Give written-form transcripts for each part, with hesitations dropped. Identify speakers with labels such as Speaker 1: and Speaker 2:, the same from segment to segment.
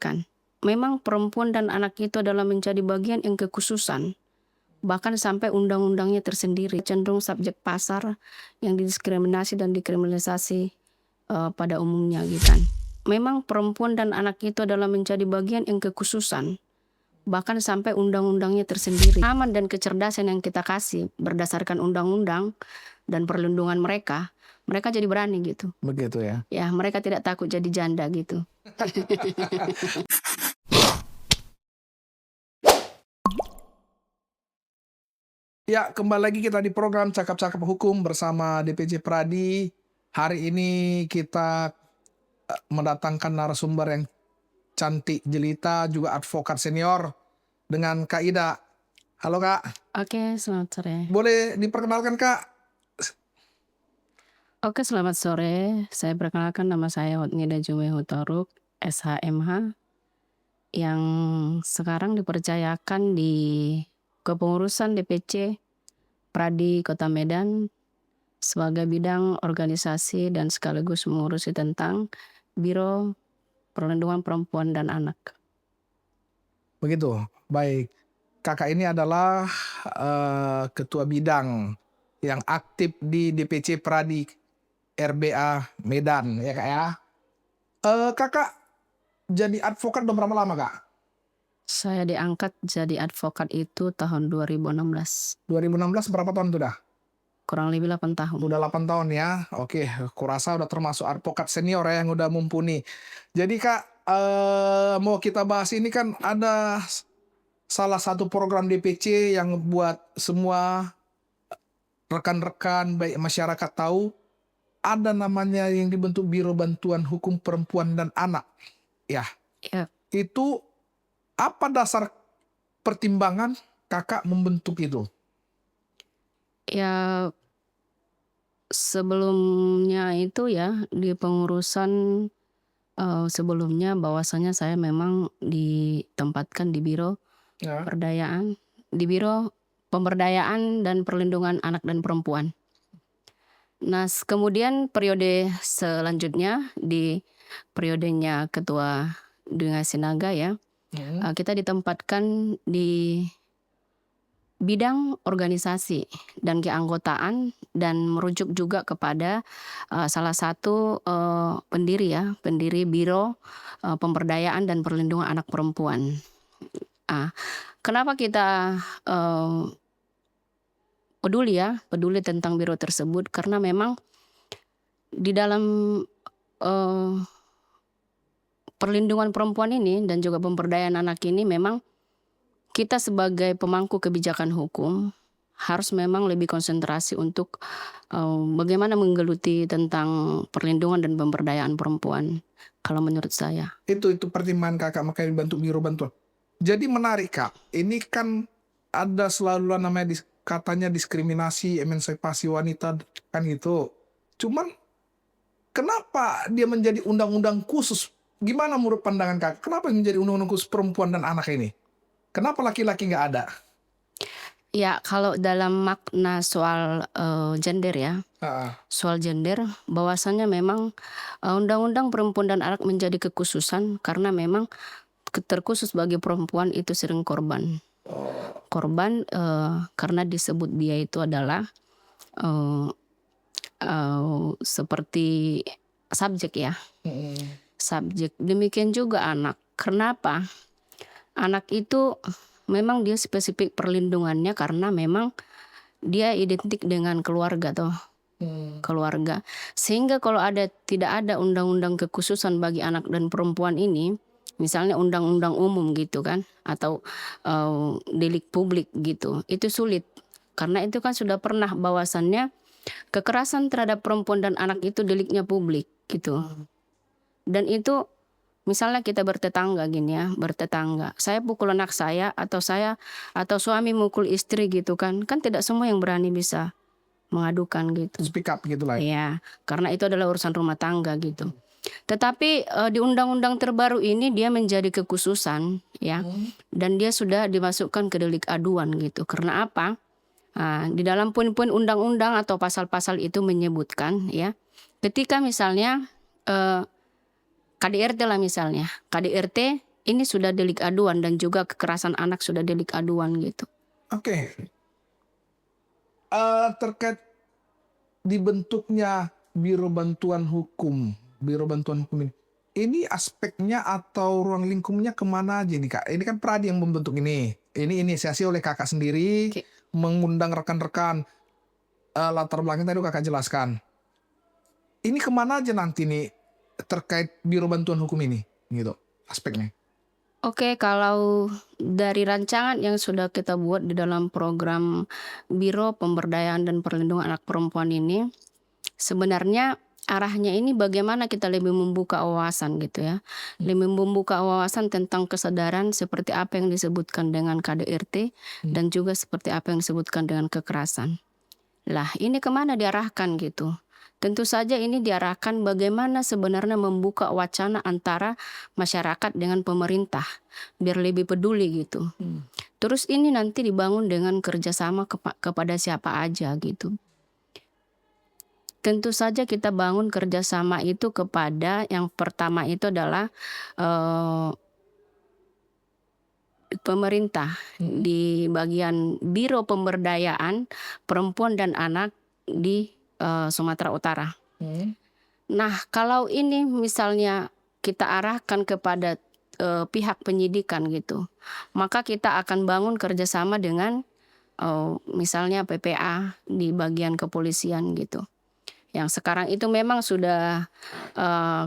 Speaker 1: kan. Memang perempuan dan anak itu adalah menjadi bagian yang kekhususan. Bahkan sampai undang-undangnya tersendiri cenderung subjek pasar yang didiskriminasi dan dikriminalisasi pada umumnya gitu kan. Memang perempuan dan anak itu adalah menjadi bagian yang kekhususan. Bahkan sampai undang-undangnya tersendiri. Aman dan kecerdasan yang kita kasih berdasarkan undang-undang dan perlindungan mereka jadi berani gitu.
Speaker 2: Begitu ya.
Speaker 1: Ya, mereka tidak takut jadi janda gitu.
Speaker 2: Ya, kembali lagi kita di program Cakap-Cakap Hukum bersama DPC Pradi. Hari ini kita mendatangkan narasumber yang cantik jelita, juga advokat senior dengan Kak Ida. Halo Kak.
Speaker 1: Oke, selamat sore.
Speaker 2: Boleh diperkenalkan Kak?
Speaker 1: Oke, selamat sore. Saya perkenalkan, nama saya Hotnida Jume Hutoruk, SHMH, yang sekarang dipercayakan di kepengurusan DPC Pradi Kota Medan sebagai bidang organisasi dan sekaligus mengurusi tentang Biro Perlindungan Perempuan dan Anak.
Speaker 2: Begitu, baik. Kakak ini adalah ketua bidang yang aktif di DPC Pradi RBA Medan ya Kak ya. Kakak jadi advokat udah berapa lama Kak?
Speaker 1: Saya diangkat jadi advokat itu tahun 2016.
Speaker 2: 2016 berapa tahun tuh dah?
Speaker 1: Kurang lebih 8 tahun.
Speaker 2: Udah 8 tahun ya. Oke, kurasa udah termasuk advokat senior ya yang udah mumpuni. Jadi Kak, mau kita bahas ini kan ada salah satu program DPC yang buat semua rekan-rekan baik masyarakat tahu, ada namanya yang dibentuk Biro Bantuan Hukum Perempuan dan Anak. Ya.
Speaker 1: Ya,
Speaker 2: Itu apa dasar pertimbangan Kakak membentuk itu?
Speaker 1: ya sebelumnya itu ya di pengurusan sebelumnya bahwasanya saya memang ditempatkan di Biro
Speaker 2: Ya.
Speaker 1: di Biro Pemberdayaan dan Perlindungan Anak dan Perempuan. Nah, kemudian periode selanjutnya di periodenya Ketua Dengai Sinaga ya, kita ditempatkan di bidang organisasi dan keanggotaan dan merujuk juga kepada salah satu pendiri Biro Pemberdayaan dan Perlindungan Anak Perempuan. Kenapa kita peduli tentang biro tersebut? Karena memang di dalam perlindungan perempuan ini dan juga pemberdayaan anak ini memang kita sebagai pemangku kebijakan hukum harus memang lebih konsentrasi untuk bagaimana menggeluti tentang perlindungan dan pemberdayaan perempuan. Kalau menurut saya.
Speaker 2: Itu pertimbangan Kakak makanya dibantu Biro Bantuan. Jadi menarik Kak, ini kan ada selalu namanya katanya diskriminasi, emansipasi wanita kan gitu. Cuman kenapa dia menjadi undang-undang khusus? Gimana menurut pandangan Kakak? Kenapa menjadi undang-undang khusus perempuan dan anak ini? Kenapa laki-laki nggak ada?
Speaker 1: Ya, kalau dalam makna soal gender ya, soal gender, bahwasannya memang undang-undang perempuan dan anak menjadi kekhususan karena memang terkhusus bagi perempuan itu sering korban. Korban karena disebut dia itu adalah seperti subjek ya. Subjek. Demikian juga anak. Kenapa? Anak itu memang dia spesifik perlindungannya karena memang dia identik dengan keluarga toh. Keluarga. Sehingga kalau tidak ada undang-undang kekhususan bagi anak dan perempuan ini, misalnya undang-undang umum gitu kan, atau delik publik gitu, itu sulit. Karena itu kan sudah pernah bahwasannya kekerasan terhadap perempuan dan anak itu deliknya publik gitu. Dan itu misalnya kita bertetangga gini ya, bertetangga. Saya pukul anak saya atau suami mukul istri gitu kan tidak semua yang berani bisa mengadukan gitu.
Speaker 2: Speak up gitu lah.
Speaker 1: Iya, karena itu adalah urusan rumah tangga gitu. Tetapi di undang-undang terbaru ini dia menjadi kekhususan ya, dan dia sudah dimasukkan ke delik aduan gitu. Karena apa? Di dalam poin-poin undang-undang atau pasal-pasal itu menyebutkan ya, ketika misalnya KDRT lah misalnya, KDRT ini sudah delik aduan dan juga kekerasan anak sudah delik aduan gitu.
Speaker 2: Oke. Terkait dibentuknya Biro Bantuan Hukum ini aspeknya atau ruang lingkupnya kemana aja nih Kak? Ini kan Pradi yang membentuk ini. Ini inisiasi oleh Kakak sendiri,
Speaker 1: Oke.
Speaker 2: mengundang rekan-rekan, latar belakangnya tadi Kakak jelaskan. Ini kemana aja nanti nih terkait Biro Bantuan Hukum ini, gitu aspeknya?
Speaker 1: Oke, kalau dari rancangan yang sudah kita buat di dalam program Biro Pemberdayaan dan Perlindungan Anak Perempuan ini, sebenarnya arahnya ini bagaimana kita lebih membuka wawasan gitu ya. Lebih membuka wawasan tentang kesadaran seperti apa yang disebutkan dengan KDRT dan juga seperti apa yang disebutkan dengan kekerasan. Lah, ini kemana diarahkan gitu? Tentu saja ini diarahkan bagaimana sebenarnya membuka wacana antara masyarakat dengan pemerintah, biar lebih peduli gitu. Terus ini nanti dibangun dengan kerjasama kepada siapa aja gitu. Tentu saja kita bangun kerjasama itu kepada yang pertama itu adalah pemerintah di bagian Biro Pemberdayaan Perempuan dan Anak di Sumatera Utara. Nah, kalau ini misalnya kita arahkan kepada pihak penyidikan gitu, maka kita akan bangun kerjasama dengan misalnya PPA di bagian kepolisian gitu. Yang sekarang itu memang sudah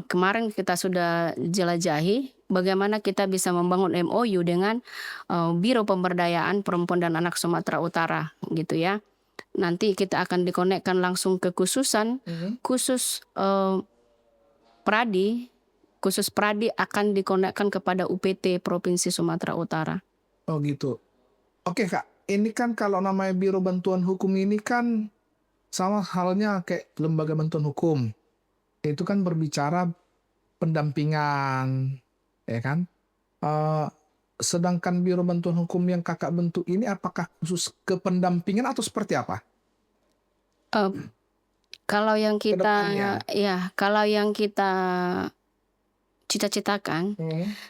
Speaker 1: kemarin kita sudah jelajahi bagaimana kita bisa membangun MOU dengan Biro Pemberdayaan Perempuan dan Anak Sumatera Utara gitu ya. Nanti kita akan dikonekkan langsung ke khusus Pradi, khusus Pradi akan dikonekkan kepada UPT Provinsi Sumatera Utara.
Speaker 2: Oh gitu. Oke Kak, ini kan kalau namanya Biro Bantuan Hukum ini kan sama halnya kayak lembaga bantuan hukum. Itu kan berbicara pendampingan, ya kan? Sedangkan Biro Bantuan Hukum yang Kakak bentuk ini apakah khusus ke pendampingan atau seperti apa?
Speaker 1: Eh, Kalau yang
Speaker 2: Kedepannya.
Speaker 1: kalau yang kita cita-citakan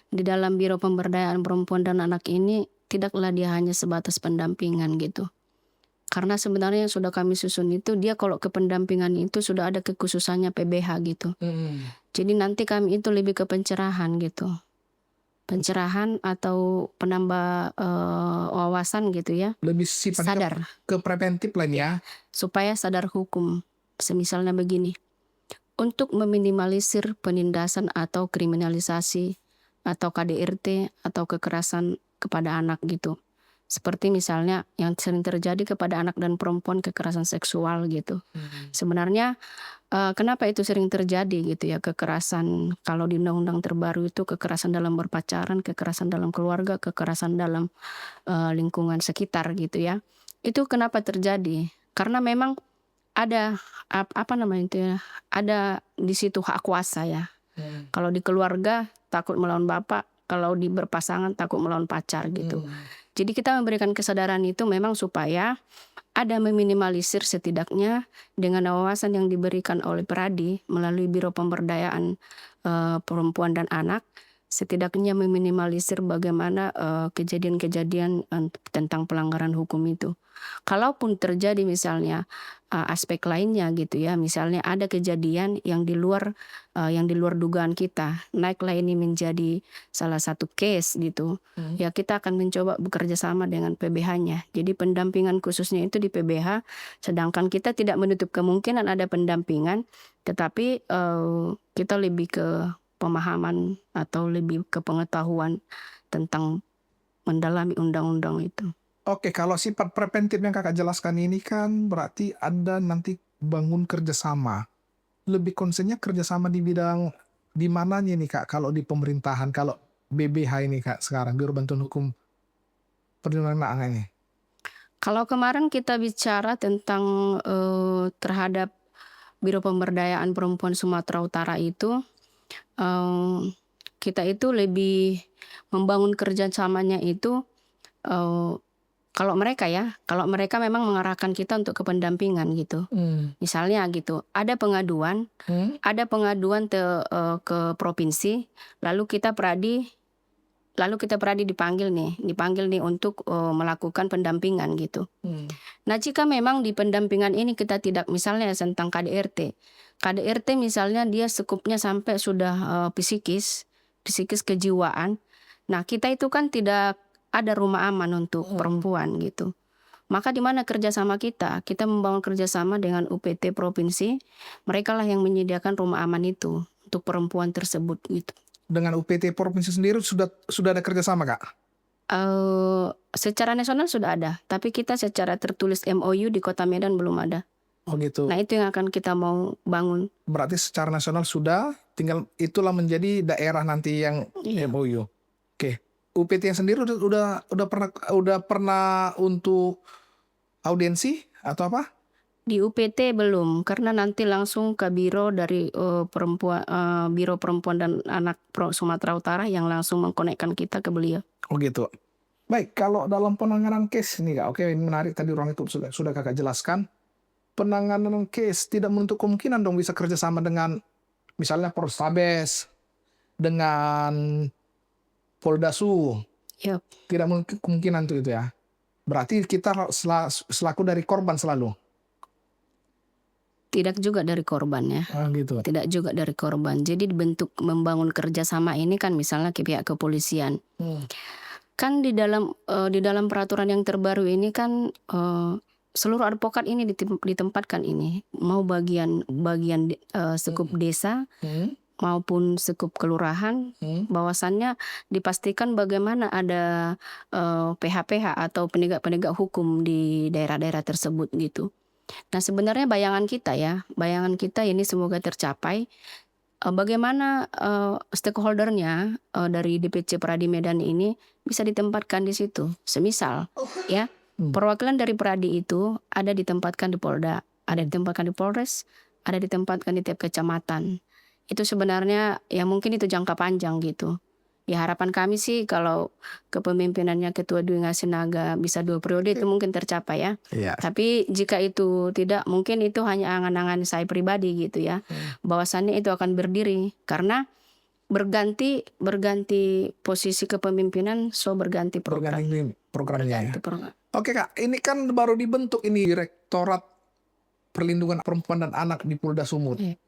Speaker 1: di dalam Biro Pemberdayaan Perempuan dan Anak ini tidaklah dia hanya sebatas pendampingan gitu. Karena sebenarnya yang sudah kami susun itu dia kalau ke pendampingan itu sudah ada kekhususannya PBH gitu. Jadi nanti kami itu lebih ke pencerahan gitu. Pencerahan atau penambah wawasan gitu ya.
Speaker 2: Lebih sifatnya
Speaker 1: Sadar.
Speaker 2: ke preventif lah ini ya.
Speaker 1: Supaya sadar hukum. Semisalnya begini. Untuk meminimalisir penindasan atau kriminalisasi atau KDRT atau kekerasan kepada anak gitu. Seperti misalnya yang sering terjadi kepada anak dan perempuan kekerasan seksual gitu. Sebenarnya kenapa itu sering terjadi gitu ya, kekerasan kalau di undang-undang terbaru itu kekerasan dalam berpacaran, kekerasan dalam keluarga, kekerasan dalam lingkungan sekitar gitu ya. Itu kenapa terjadi? Karena memang ada apa namanya itu ya, ada di situ hak kuasa ya. Kalau di keluarga takut melawan bapak, kalau di berpasangan takut melawan pacar gitu. Jadi kita memberikan kesadaran itu memang supaya ada meminimalisir setidaknya dengan wawasan yang diberikan oleh Pradi melalui Biro Pemberdayaan Perempuan dan Anak, setidaknya meminimalisir bagaimana kejadian-kejadian tentang pelanggaran hukum itu. Kalaupun terjadi misalnya aspek lainnya gitu ya, misalnya ada kejadian yang di luar dugaan kita, naiklah ini menjadi salah satu case gitu, ya kita akan mencoba bekerja sama dengan PBH-nya. Jadi pendampingan khususnya itu di PBH, sedangkan kita tidak menutup kemungkinan ada pendampingan, tetapi kita lebih ke pemahaman atau lebih ke pengetahuan tentang mendalami undang-undang itu.
Speaker 2: Oke, kalau sifat preventif yang Kakak jelaskan ini kan berarti ada nanti bangun kerjasama. Lebih konsennya kerjasama di bidang di mananya nih Kak? Kalau di pemerintahan, kalau BBH ini Kak sekarang, Biro Bantuan Hukum Perlindungan Anak ini.
Speaker 1: Kalau kemarin kita bicara tentang terhadap Biro Pemberdayaan Perempuan Sumatera Utara itu, kita itu lebih membangun kerjasamanya itu kalau mereka memang mengarahkan kita untuk ke pendampingan gitu. Misalnya gitu, ada pengaduan ke provinsi, lalu kita Pradi lalu kita Pradi dipanggil nih untuk melakukan pendampingan gitu. Nah, jika memang di pendampingan ini kita tidak, misalnya tentang KDRT misalnya dia skupnya sampai sudah psikis kejiwaan. Nah, kita itu kan tidak ada rumah aman untuk perempuan gitu. Maka di mana kerjasama kita? Kita membangun kerjasama dengan UPT provinsi. Mereka lah yang menyediakan rumah aman itu untuk perempuan tersebut gitu.
Speaker 2: Dengan UPT provinsi sendiri sudah ada kerjasama, Kak?
Speaker 1: Secara nasional sudah ada, tapi kita secara tertulis MOU di Kota Medan belum ada.
Speaker 2: Oh gitu.
Speaker 1: Nah, itu yang akan kita mau bangun.
Speaker 2: Berarti secara nasional sudah, tinggal itulah menjadi daerah nanti yang
Speaker 1: Iya.
Speaker 2: MOU. Oke. UPT yang sendiri udah pernah untuk audiensi atau apa?
Speaker 1: Di UPT belum, karena nanti langsung ke biro dari Biro Perempuan dan Anak Sumatera Utara yang langsung mengkonekkan kita ke beliau.
Speaker 2: Oh gitu. Baik, kalau dalam penanganan case ini, Kak, oke, ini menarik tadi ruang itu sudah Kakak jelaskan. Penanganan case tidak menutup kemungkinan dong bisa kerjasama dengan misalnya Polrestabes, dengan Poldasu.
Speaker 1: Yap.
Speaker 2: Tidak mungkin kemungkinan tuh itu ya. Berarti kita selaku dari korban selalu.
Speaker 1: Tidak juga dari korban ya.
Speaker 2: Gitu.
Speaker 1: Tidak juga dari korban. Jadi bentuk membangun kerjasama ini kan misalnya ke pihak kepolisian. Kan di dalam peraturan yang terbaru ini kan seluruh advokat ini ditempatkan ini, mau bagian skup desa maupun skup kelurahan, bahwasannya dipastikan bagaimana ada PH-PH atau penegak-penegak hukum di daerah-daerah tersebut gitu. Nah, sebenarnya bayangan kita ini semoga tercapai. Bagaimana stakeholdernya dari DPC Pradi Medan ini bisa ditempatkan di situ. Semisal ya, perwakilan dari Pradi itu ada ditempatkan di Polda, ada ditempatkan di Polres, ada ditempatkan di tiap kecamatan. Itu sebenarnya ya mungkin itu jangka panjang gitu. Ya harapan kami sih kalau kepemimpinannya Ketua Dwi Ngasinaga bisa 2 periode itu mungkin tercapai ya.
Speaker 2: Iya.
Speaker 1: Tapi jika itu tidak, mungkin itu hanya angan-angan saya pribadi gitu ya. Bahwasannya itu akan berdiri karena berganti posisi kepemimpinan, berganti program.
Speaker 2: Berganti programnya ya.
Speaker 1: Berganti program.
Speaker 2: Oke, Kak, ini kan baru dibentuk ini Direktorat Perlindungan Perempuan dan Anak di Polda Sumut.
Speaker 1: Iya.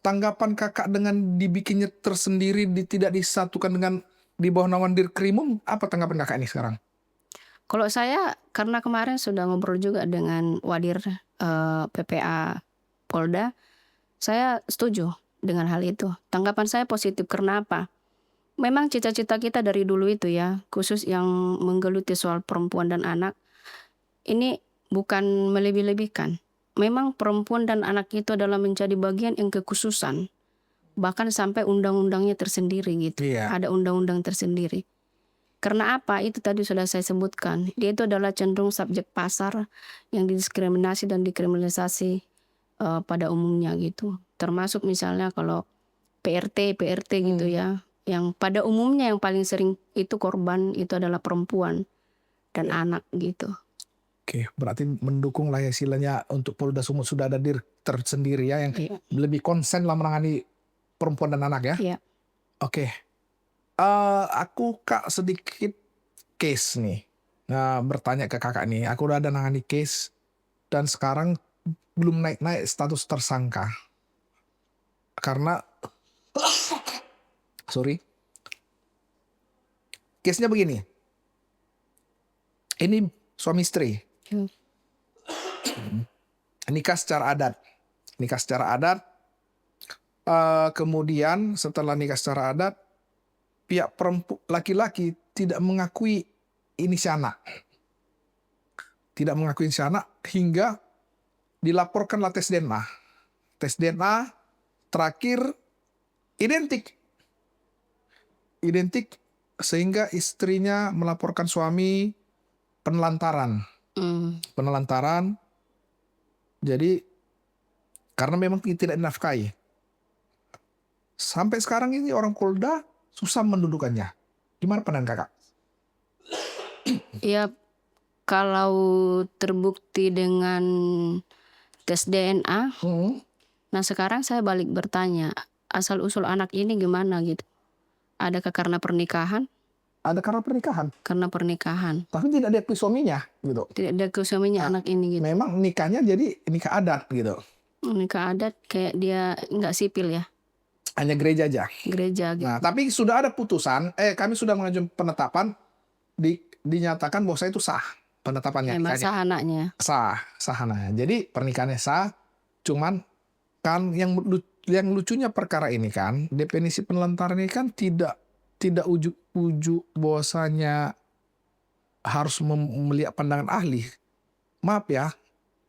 Speaker 2: Tanggapan Kakak dengan dibikinnya tersendiri, tidak disatukan dengan di bawah naungan Dirkrimum, apa tanggapan Kakak ini sekarang?
Speaker 1: Kalau saya karena kemarin sudah ngobrol juga dengan Wadir PPA Polda, saya setuju dengan hal itu. Tanggapan saya positif karena apa? Memang cita-cita kita dari dulu itu ya, khusus yang menggeluti soal perempuan dan anak, ini bukan melebih-lebihkan. Memang perempuan dan anak itu adalah menjadi bagian yang kekhususan. Bahkan sampai undang-undangnya tersendiri gitu.
Speaker 2: Iya.
Speaker 1: Ada undang-undang tersendiri. Karena apa? Itu tadi sudah saya sebutkan. Dia itu adalah cenderung subjek pasar yang didiskriminasi dan dikriminalisasi pada umumnya gitu. Termasuk misalnya kalau PRT gitu ya. Yang pada umumnya yang paling sering itu korban itu adalah perempuan dan anak gitu.
Speaker 2: Oke, berarti mendukung lah ya istilahnya untuk Polda Sumut sudah ada dir tersendiri ya yang lebih konsen lah menangani perempuan dan anak ya.
Speaker 1: Iya.
Speaker 2: Oke. Aku Kak sedikit case nih. Nah, bertanya ke Kakak nih. Aku udah ada nangani case dan sekarang belum naik status tersangka. Karena sorry. Case-nya begini. Ini suami istri. Nikah secara adat. Kemudian setelah nikah secara adat, pihak laki-laki tidak mengakui ini si anak. Tidak mengakui si anak hingga dilaporkanlah tes DNA. Tes DNA terakhir identik sehingga istrinya melaporkan suami penelantaran. Jadi karena memang tidak dinafkahi. Sampai sekarang ini orang Polda susah mendudukannya. Gimana pandangan Kakak?
Speaker 1: Ya kalau terbukti dengan tes DNA, nah sekarang saya balik bertanya, asal usul anak ini gimana gitu? Adakah karena pernikahan?
Speaker 2: ada karena pernikahan.
Speaker 1: karena pernikahan.
Speaker 2: Tapi tidak diakui suaminya gitu.
Speaker 1: Tidak ada ke suaminya anak ini gitu.
Speaker 2: Memang nikahnya jadi nikah adat gitu.
Speaker 1: Nikah adat kayak dia nggak sipil ya,
Speaker 2: Hanya gereja aja.
Speaker 1: gereja gitu.
Speaker 2: Nah, tapi sudah ada putusan, kami sudah mengajukan penetapan, dinyatakan bahwa saya itu sah penetapannya.
Speaker 1: Emang
Speaker 2: Nikahnya.
Speaker 1: sah anaknya.
Speaker 2: Sah anaknya. Jadi pernikahannya sah, cuman kan yang lucunya perkara ini kan, definisi penelantaran ini kan tidak ujuk-ujuk bahwasanya harus melihat pandangan ahli. Maaf ya,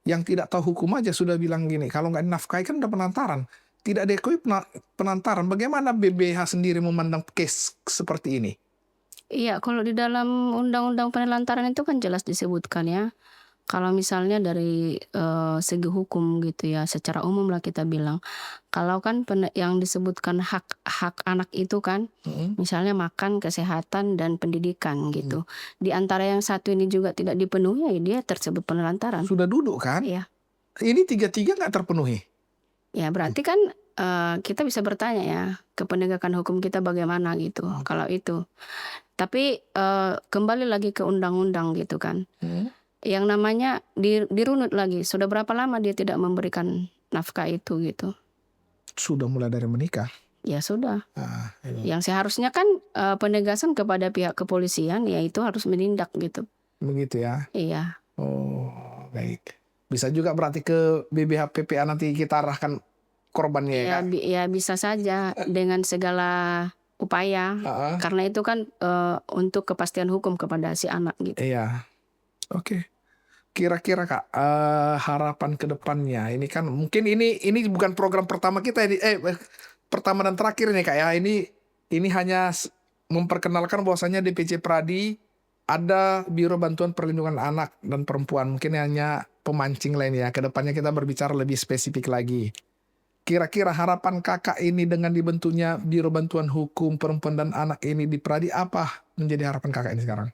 Speaker 2: yang tidak tahu hukum aja sudah bilang gini, kalau nggak dinafkahi kan udah penantaran. Tidak diakui penantaran. Bagaimana BBH sendiri memandang case seperti ini?
Speaker 1: Iya, kalau di dalam undang-undang penelantaran itu kan jelas disebutkan ya. Kalau misalnya dari segi hukum gitu ya, secara umum lah kita bilang, kalau kan yang disebutkan hak anak itu kan, misalnya makan, kesehatan, dan pendidikan gitu. Di antara yang satu ini juga tidak dipenuhi, ya dia tersebut penelantaran.
Speaker 2: Sudah duduk kan?
Speaker 1: Iya.
Speaker 2: Ini 3-3 nggak terpenuhi.
Speaker 1: Ya berarti kan kita bisa bertanya ya ke penegakan hukum kita bagaimana gitu kalau itu. Tapi kembali lagi ke undang-undang gitu kan. Yang namanya dirunut lagi. Sudah berapa lama dia tidak memberikan nafkah itu gitu?
Speaker 2: Sudah mulai dari menikah.
Speaker 1: Ya sudah.
Speaker 2: Ini.
Speaker 1: Yang seharusnya kan penegasan kepada pihak kepolisian ya itu harus menindak gitu.
Speaker 2: Begitu ya?
Speaker 1: Iya.
Speaker 2: Oh baik. Bisa juga berarti ke BBH PPA nanti kita arahkan korbannya ya?
Speaker 1: Ya bisa saja dengan segala upaya. Karena itu kan untuk kepastian hukum kepada si anak gitu.
Speaker 2: Iya. Oke. Kira-kira Kak, harapan ke depannya ini kan mungkin ini bukan program pertama kita ini, pertama dan terakhir nih Kak ya. Ini hanya memperkenalkan bahwasanya DPC Pradi ada Biro Bantuan Perlindungan Anak dan Perempuan. Mungkin hanya pemancing lain ya. Ke depannya kita berbicara lebih spesifik lagi. Kira-kira harapan Kakak ini dengan dibentuknya Biro Bantuan Hukum Perempuan dan Anak ini di Pradi, apa menjadi harapan Kakak ini sekarang?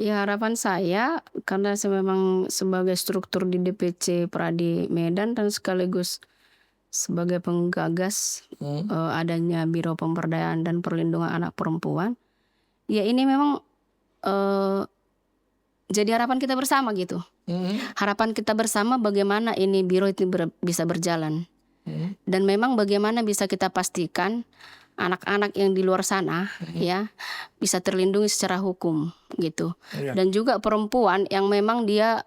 Speaker 1: Ya harapan saya karena memang sebagai struktur di DPC Pradi Medan dan sekaligus sebagai penggagas adanya Biro Pemberdayaan dan Perlindungan Anak Perempuan, ya ini memang jadi harapan kita bersama gitu. Harapan kita bersama bagaimana ini biro itu bisa berjalan. Dan memang bagaimana bisa kita pastikan anak-anak yang di luar sana ya bisa terlindungi secara hukum gitu. Dan juga perempuan yang memang dia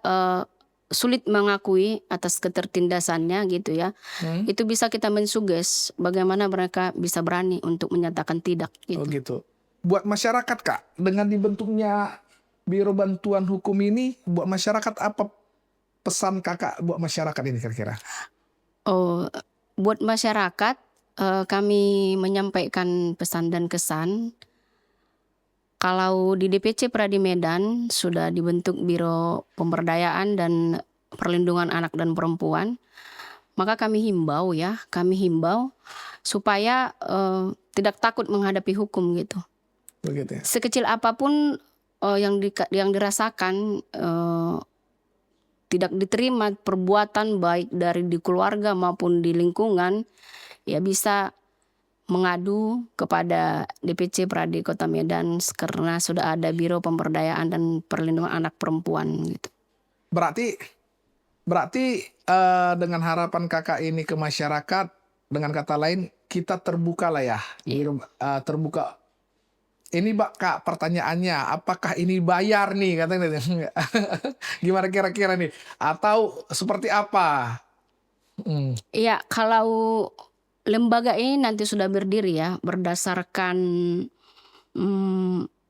Speaker 1: sulit mengakui atas ketertindasannya gitu ya. Itu bisa kita mensuges bagaimana mereka bisa berani untuk menyatakan tidak gitu.
Speaker 2: Oh gitu. Buat masyarakat Kak, dengan dibentuknya Biro Bantuan Hukum ini, buat masyarakat apa pesan Kakak buat masyarakat ini kira-kira?
Speaker 1: Oh, buat masyarakat kami menyampaikan pesan dan kesan. Kalau di DPC Pradi Medan sudah dibentuk Biro Pemberdayaan dan Perlindungan Anak dan Perempuan, maka kami himbau supaya tidak takut menghadapi hukum gitu.
Speaker 2: Begitu ya.
Speaker 1: Sekecil apapun yang dirasakan tidak diterima perbuatan baik dari di keluarga maupun di lingkungan, ya bisa mengadu kepada DPC Pradi Kota Medan karena sudah ada Biro Pemberdayaan dan Perlindungan Anak Perempuan gitu.
Speaker 2: Berarti dengan harapan Kakak ini ke masyarakat, dengan kata lain kita terbuka lah ya. Terbuka. Ini Kak pertanyaannya, apakah ini bayar nih katanya? Gimana kira-kira nih? Atau seperti apa?
Speaker 1: Iya, kalau lembaga ini nanti sudah berdiri ya berdasarkan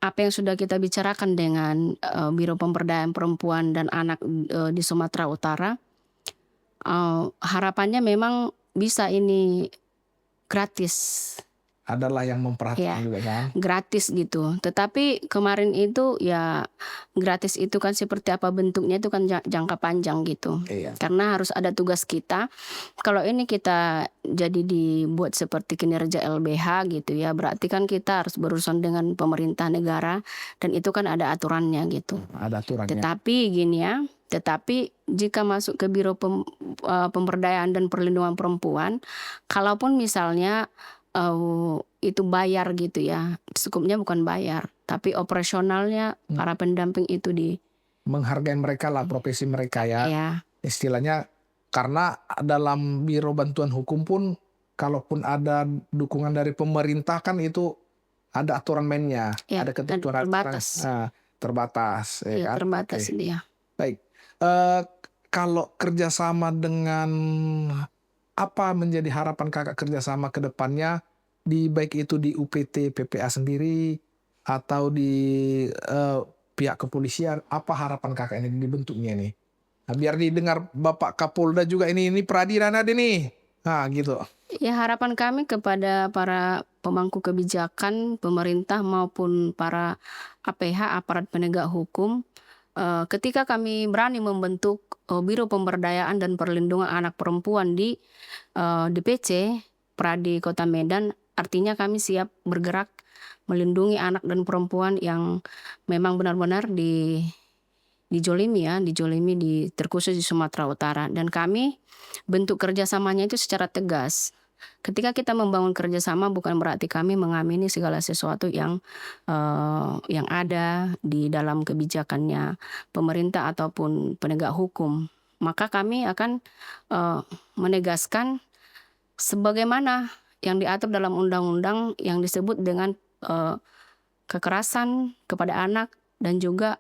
Speaker 1: apa yang sudah kita bicarakan dengan Biro Pemberdayaan Perempuan dan Anak di Sumatera Utara, harapannya memang bisa ini gratis.
Speaker 2: Adalah yang memperhatikan juga kan?
Speaker 1: Gratis gitu. Tetapi kemarin itu ya gratis itu kan seperti apa bentuknya itu kan jangka panjang gitu. Karena harus ada tugas kita. Kalau ini kita jadi dibuat seperti kinerja LBH gitu ya, berarti kan kita harus berurusan dengan pemerintah negara dan itu kan ada aturannya gitu.
Speaker 2: Ada aturannya.
Speaker 1: Tetapi jika masuk ke Biro Pemberdayaan dan Perlindungan Perempuan, kalaupun misalnya itu bayar gitu ya, cukupnya bukan bayar, tapi operasionalnya para pendamping itu
Speaker 2: Menghargai mereka lah, profesi mereka ya.
Speaker 1: ya
Speaker 2: Istilahnya, karena dalam Biro Bantuan Hukum pun kalaupun ada dukungan dari pemerintah kan itu ada aturan mainnya,
Speaker 1: ya
Speaker 2: ada
Speaker 1: dan
Speaker 2: ketentuan
Speaker 1: terbatas,
Speaker 2: terbatas, ya
Speaker 1: ya
Speaker 2: kan?
Speaker 1: terbatas
Speaker 2: Oke,
Speaker 1: dia.
Speaker 2: baik. Kalau kerjasama dengan apa menjadi harapan Kakak kerjasama ke depannya baik itu di UPT PPA sendiri atau di pihak kepolisian, apa harapan Kakak ini dibentuknya nih? Nah, biar didengar Bapak Kapolda juga ini peradilan ada nih. Nah, gitu.
Speaker 1: Ya harapan kami kepada para pemangku kebijakan, pemerintah maupun para APH, aparat penegak hukum, ketika kami berani membentuk Biro Pemberdayaan dan Perlindungan Anak Perempuan di DPC Pradi Kota Medan, artinya kami siap bergerak melindungi anak dan perempuan yang memang benar-benar dijolimi terkhusus di Sumatera Utara. Dan kami bentuk kerjasamanya itu secara tegas. Ketika kita membangun kerjasama bukan berarti kami mengamini segala sesuatu yang ada di dalam kebijakannya pemerintah ataupun penegak hukum. Maka kami akan menegaskan sebagaimana yang diatur dalam undang-undang yang disebut dengan kekerasan kepada anak dan juga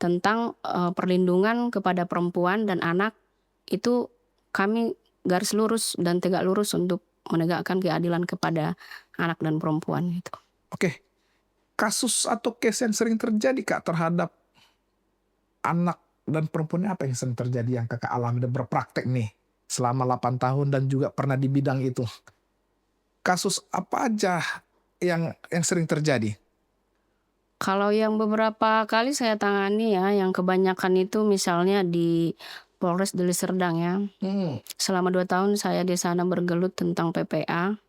Speaker 1: tentang perlindungan kepada perempuan dan anak, itu kami garis lurus dan tegak lurus untuk menegakkan keadilan kepada anak dan perempuan gitu.
Speaker 2: Oke, kasus atau case yang sering terjadi Kak terhadap anak dan perempuan ini apa yang sering terjadi yang Kakak alami dan berpraktek nih selama 8 tahun dan juga pernah di bidang itu? Kasus apa aja yang sering terjadi?
Speaker 1: Kalau yang beberapa kali saya tangani ya, yang kebanyakan itu misalnya di Polres Deli Serdang ya. Selama 2 tahun saya di sana bergelut tentang PPA.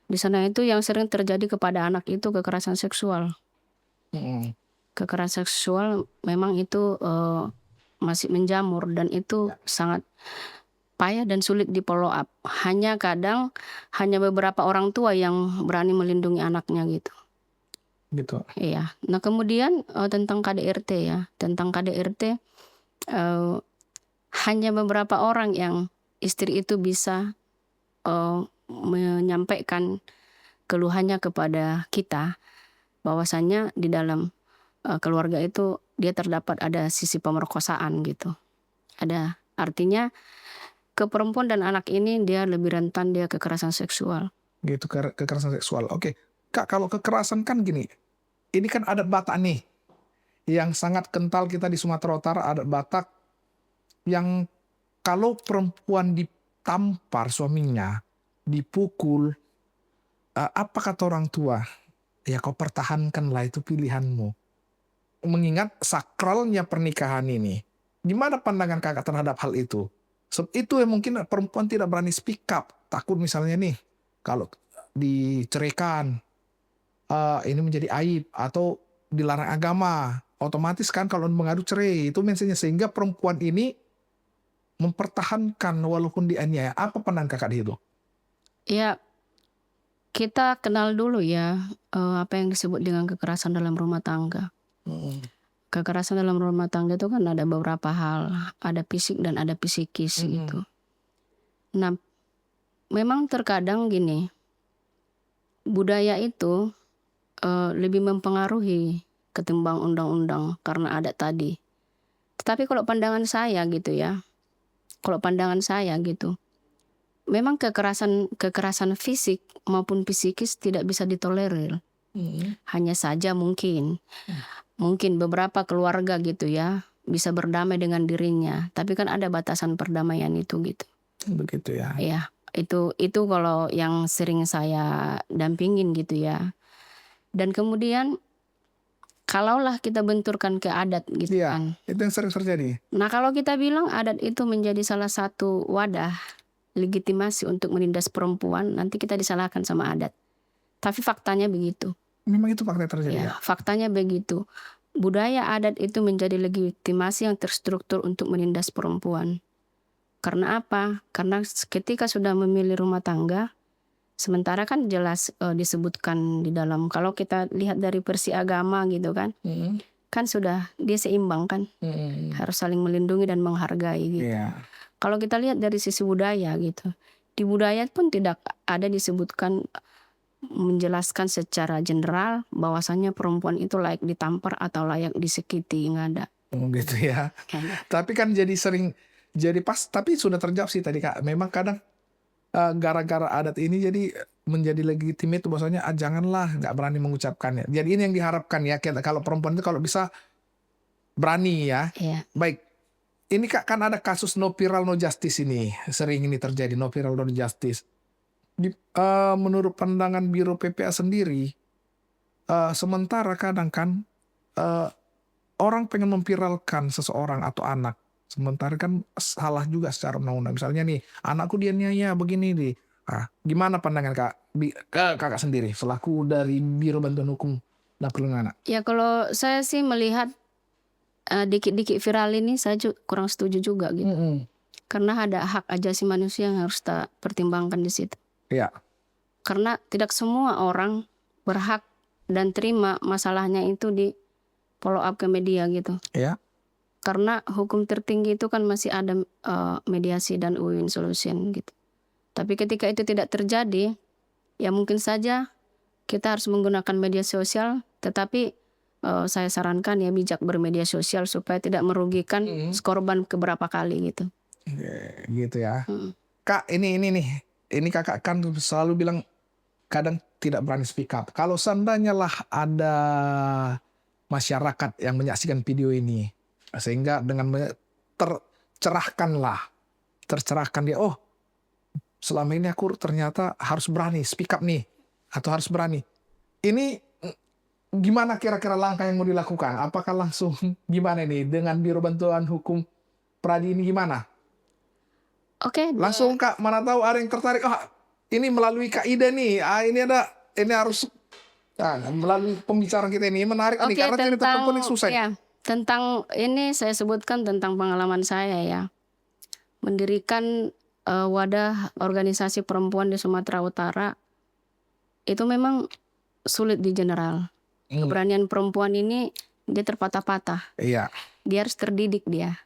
Speaker 1: Di sana itu yang sering terjadi kepada anak itu kekerasan seksual.
Speaker 2: Mhm.
Speaker 1: Kekerasan seksual memang itu masih menjamur dan itu sangat payah dan sulit di follow up. Hanya beberapa orang tua yang berani melindungi anaknya gitu.
Speaker 2: Gitu.
Speaker 1: Iya. Nah kemudian tentang KDRT ya, tentang KDRT hanya beberapa orang yang istri itu bisa menyampaikan keluhannya kepada kita, bahwasannya di dalam keluarga itu dia terdapat ada sisi pemerkosaan gitu. Ada, artinya ke perempuan dan anak ini dia lebih rentan dia kekerasan seksual.
Speaker 2: Gitu, kekerasan seksual. Oke, Kak, kalau kekerasan kan gini, ini kan adat Batak nih, yang sangat kental kita di Sumatera Utara, adat Batak yang kalau perempuan ditampar suaminya, dipukul, apa kata orang tua? Ya kau pertahankanlah, itu pilihanmu. Mengingat sakralnya pernikahan ini. Gimana pandangan Kakak terhadap hal itu? Itu yang mungkin perempuan tidak berani speak up, takut misalnya nih, kalau diceraikan, ini menjadi aib atau dilarang agama, otomatis kan kalau mengadu cerai itu mensennya, sehingga perempuan ini mempertahankan walaupun dianiaya. Apa pandangan Kakak di itu?
Speaker 1: Ya kita kenal dulu ya apa yang disebut dengan kekerasan dalam rumah tangga. Kekerasan dalam rumah tangga itu kan ada beberapa hal, ada fisik dan ada psikis gitu. Nah, memang terkadang gini, budaya itu lebih mempengaruhi ketimbang undang-undang karena adat tadi. Tetapi kalau pandangan saya gitu ya, memang kekerasan fisik maupun psikis tidak bisa ditolerir. Hanya saja mungkin beberapa keluarga gitu ya bisa berdamai dengan dirinya, tapi kan ada batasan perdamaian itu gitu.
Speaker 2: Begitu ya.
Speaker 1: Ya, itu kalau yang sering saya dampingin gitu ya. Dan kemudian kalaulah kita benturkan ke adat gitu
Speaker 2: Iya,
Speaker 1: kan.
Speaker 2: itu yang sering terjadi.
Speaker 1: Nah, kalau kita bilang adat itu menjadi salah satu wadah legitimasi untuk menindas perempuan, nanti kita disalahkan sama adat. Tapi faktanya begitu.
Speaker 2: Memang itu fakta yang terjadi ya.
Speaker 1: Ya, faktanya begitu. Budaya adat itu menjadi legitimasi yang terstruktur untuk menindas perempuan. Karena apa? Karena ketika sudah memilih rumah tangga, Sementara kan jelas disebutkan di dalam, kalau kita lihat dari versi agama gitu kan, kan sudah dia seimbang kan, harus saling melindungi dan menghargai gitu.
Speaker 2: Iya.
Speaker 1: Kalau kita lihat dari sisi budaya gitu, di budaya pun tidak ada disebutkan menjelaskan secara general bahwasannya perempuan itu layak ditampar atau layak disakiti, nggak ada.
Speaker 2: Gitu ya.
Speaker 1: Nggak ada.
Speaker 2: Tapi kan tapi sudah terjawab sih tadi Kak. Memang kadang gara-gara adat ini jadi menjadi legitimate bahwasanya janganlah, nggak berani mengucapkannya. Jadi ini yang diharapkan ya, kalau perempuan itu kalau bisa berani ya.
Speaker 1: Iya.
Speaker 2: Baik. Ini Kak, kan ada kasus no viral no justice ini. Sering ini terjadi no viral no justice. Menurut pandangan Biro PPA sendiri, sementara kadang kan orang pengen memviralkan seseorang atau anak, sementara kan salah juga secara undang-undang. Misalnya nih, anakku dianiaya begini nih. Gimana pandangan Kakak sendiri selaku dari Biro Bantuan Hukum dan Perlindungan Anak?
Speaker 1: Ya kalau saya sih melihat dikit-dikit viral ini saya kurang setuju juga gitu. Karena ada hak asasi manusia yang harus kita pertimbangkan di situ.
Speaker 2: Iya.
Speaker 1: Karena tidak semua orang berhak dan terima masalahnya itu di follow up ke media gitu.
Speaker 2: Iya.
Speaker 1: Karena hukum tertinggi itu kan masih ada mediasi dan win solution gitu. Tapi ketika itu tidak terjadi, ya mungkin saja kita harus menggunakan media sosial, tetapi saya sarankan ya bijak bermedia sosial supaya tidak merugikan korban keberapa kali gitu.
Speaker 2: Gitu ya. Kak, ini nih. Ini Kakak kan selalu bilang kadang tidak berani speak up. Kalau seandainya lah ada masyarakat yang menyaksikan video ini, sehingga dengan tercerahkan dia, oh selama ini aku ternyata harus berani speak up nih, atau harus berani. Ini gimana kira-kira langkah yang mau dilakukan? Apakah langsung gimana ini dengan Biro Bantuan Hukum Pradi ini gimana?
Speaker 1: Oke.
Speaker 2: Langsung Kak, mana tahu ada yang tertarik, ini melalui Kak Ida nih, ini harus melalui pembicaraan kita ini menarik nih, karena cerita perempuan ini susah.
Speaker 1: Ya, tentang ini saya sebutkan tentang pengalaman saya ya, mendirikan wadah organisasi perempuan di Sumatera Utara itu memang sulit di general. Keberanian perempuan ini dia terpatah-patah.
Speaker 2: Iya.
Speaker 1: Dia harus terdidik dia.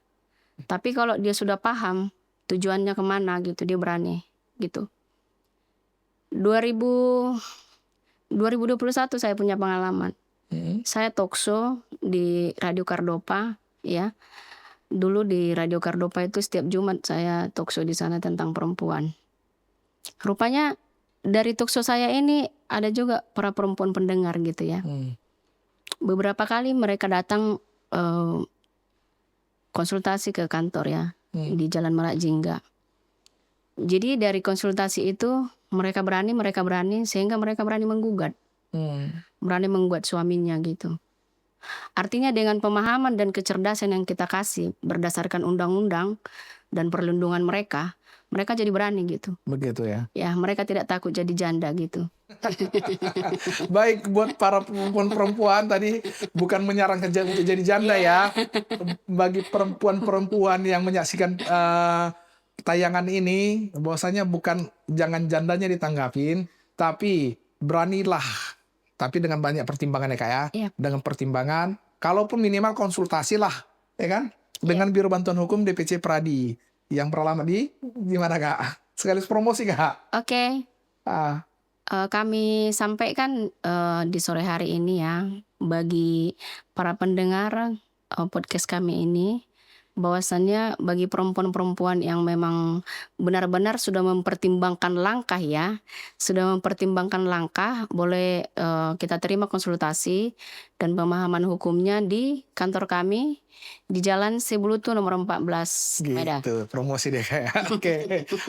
Speaker 1: Tapi kalau dia sudah paham tujuannya kemana gitu, dia berani gitu. 2021 saya punya pengalaman. Saya talkshow di Radio Kardopa ya. Dulu di Radio Kardopa itu setiap Jumat saya talkshow di sana tentang perempuan. Rupanya dari talkshow saya ini ada juga para perempuan pendengar gitu ya. Beberapa kali mereka datang konsultasi ke kantor ya, di Jalan Merak Jingga. Jadi dari konsultasi itu mereka berani sehingga mereka berani menggugat. Berani menggugat suaminya gitu. Artinya dengan pemahaman dan kecerdasan yang kita kasih berdasarkan undang-undang dan perlindungan mereka jadi berani gitu.
Speaker 2: Begitu ya.
Speaker 1: Ya, mereka tidak takut jadi janda gitu.
Speaker 2: Baik, buat para perempuan tadi bukan menyarankan untuk jadi janda ya. Bagi perempuan-perempuan yang menyaksikan tayangan ini, bahwasanya jangan jandanya ditanggapin, tapi beranilah. Tapi dengan banyak pertimbangan ya Kak ya.
Speaker 1: Iya.
Speaker 2: Dengan pertimbangan, kalaupun minimal konsultasi lah, ya kan? Dengan Biro Bantuan Hukum DPC Pradi yang beralamat di mana Kak? Sekaligus promosi Kak.
Speaker 1: Oke. Kami sampaikan di sore hari ini ya bagi para pendengar podcast kami ini, bahwasannya bagi perempuan-perempuan yang memang benar-benar sudah mempertimbangkan langkah ya, boleh kita terima konsultasi dan pemahaman hukumnya di kantor kami di Jalan Sebulutu nomor 14 Medan.
Speaker 2: Gitu, promosi deh Kak.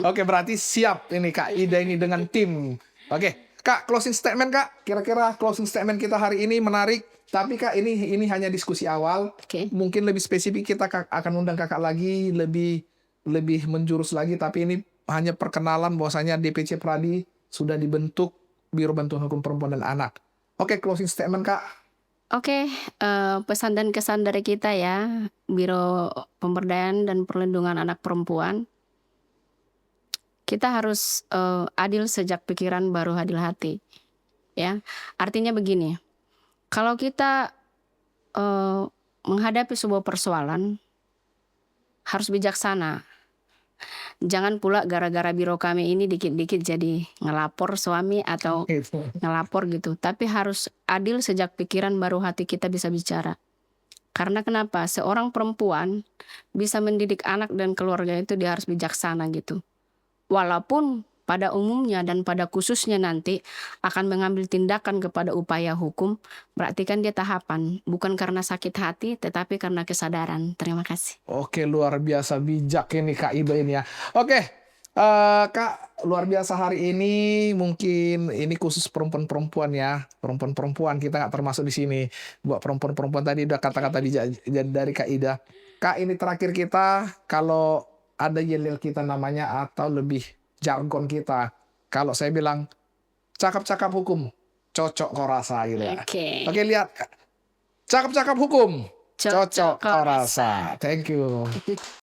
Speaker 2: Oke, berarti siap ini Kak Ida ini dengan tim. Oke, Kak, closing statement Kak. Kira-kira closing statement kita hari ini menarik. Tapi Kak, ini hanya diskusi awal. Mungkin lebih spesifik kita akan undang Kakak lagi, lebih menjurus lagi. Tapi ini hanya perkenalan bahwasanya DPC Pradi sudah dibentuk Biro Bantuan Hukum Perempuan dan Anak. Oke, closing statement Kak.
Speaker 1: Oke, pesan dan kesan dari kita ya, Biro Pemberdayaan dan Perlindungan Anak Perempuan. kita harus adil sejak pikiran baru adil hati. Ya, artinya begini, kalau kita menghadapi sebuah persoalan harus bijaksana. Jangan pula gara-gara biro kami ini dikit-dikit jadi ngelapor suami atau
Speaker 2: Gitu.
Speaker 1: ngelapor gitu. Tapi harus adil sejak pikiran baru hati kita bisa bicara. Karena kenapa? Seorang perempuan bisa mendidik anak dan keluarga itu dia harus bijaksana gitu. Walaupun pada umumnya dan pada khususnya nanti akan mengambil tindakan kepada upaya hukum, berarti kan dia tahapan, bukan karena sakit hati tetapi karena kesadaran. Terima kasih.
Speaker 2: Oke, luar biasa bijak ini Kak Ida ini ya. Oke, Kak, luar biasa hari ini. Mungkin ini khusus perempuan-perempuan ya. Perempuan-perempuan kita nggak termasuk di sini. Buat perempuan-perempuan tadi udah kata-kata bijak dari Kak Ida. Kak, ini terakhir kita, kalau ada yel-yel kita namanya atau lebih jargon kita. Kalau saya bilang cakap-cakap hukum, cocok kau rasa gitu ya.
Speaker 1: Oke.
Speaker 2: Oke, lihat. Cakap-cakap hukum,
Speaker 1: Cocok
Speaker 2: cocok
Speaker 1: kau
Speaker 2: kau
Speaker 1: rasa.
Speaker 2: rasa. Thank you.